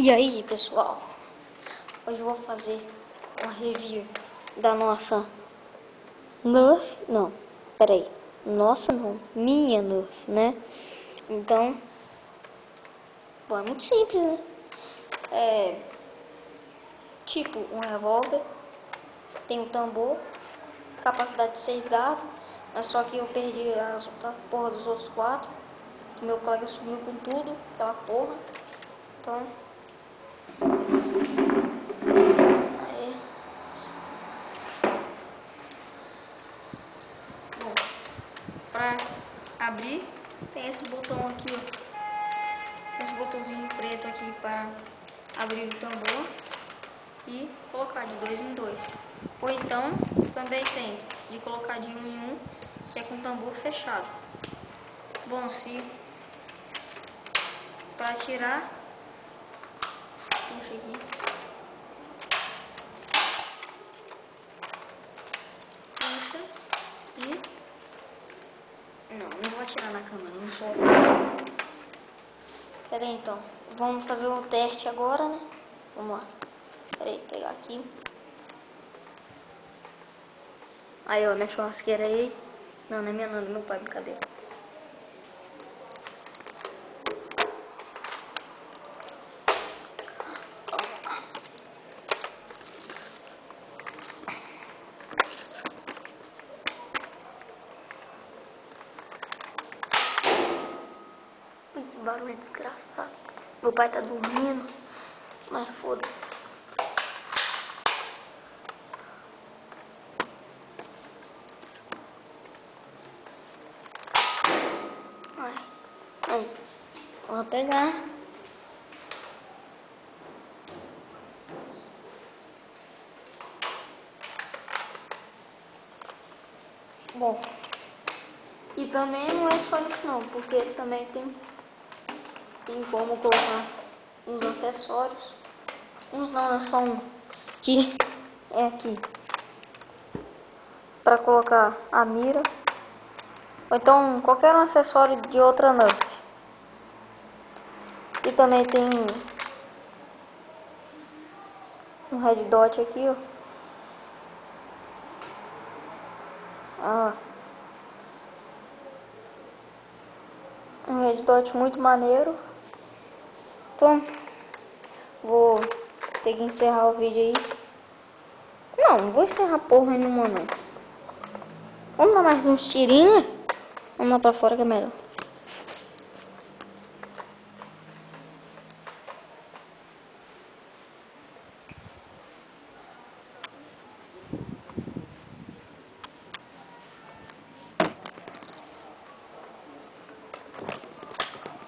E aí, pessoal, hoje eu vou fazer uma review da nossa Nerf, não, peraí, nossa não, minha Nerf, né? Então, bom, é muito simples, né? É tipo um revólver, tem um tambor, capacidade de 6 garras, mas só que eu perdi a porra dos outros 4, que meu colega subiu com tudo, aquela porra, então... Bom, pra abrir, tem esse botão aqui, ó. Esse botãozinho preto aqui para abrir o tambor e colocar de 2 em 2. Ou então, também tem de colocar de 1 em 1, que é com o tambor fechado. Bom, se para tirar, puxa aqui. Puxa e... Não vou atirar na câmera, não solta. Pera aí, então, vamos fazer um teste agora, né? Vamos lá. Pera aí, pegar aqui. Aí, ó, minha churrasqueira aí. Não, não é minha não, é meu pai, brincadeira. Que barulho desgraçado. Meu pai tá dormindo, mas foda-se. Aí, vou pegar. Bom, e também não é só isso não, porque também tem como colocar uns acessórios. Uns não, é só um que é aqui para colocar a mira, ou então qualquer um acessório de outra Nerf. E também tem um red dot aqui, ó. Um red dot muito maneiro. Então, vou ter que encerrar o vídeo aí. Não vou encerrar porra nenhuma não. Vamos dar mais uns tirinhos. Vamos lá pra fora que é melhor.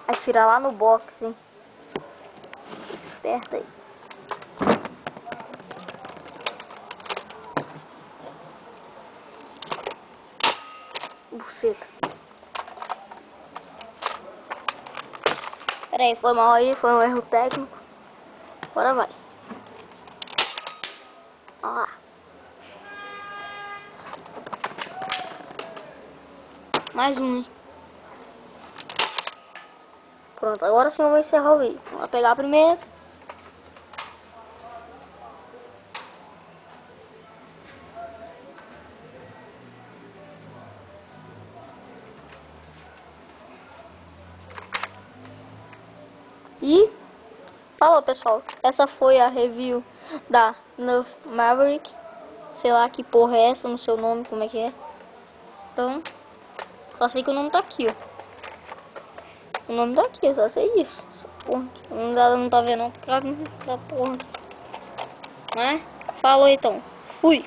Atirar lá no box, hein? Esperta aí. Buceta. Pera aí, foi mal aí, foi um erro técnico. Agora vai. Ó lá. Mais um, hein? Pronto, agora sim eu vou encerrar o vídeo. Vou pegar primeiro. E falou, pessoal. Essa foi a review da Nerf Maverick. Sei lá que porra é essa, no seu nome, como é que é. Então, só sei que o nome tá aqui, ó. O nome tá aqui, eu só sei disso. Porra, não tá vendo pra porra. Né? Falou então. Fui.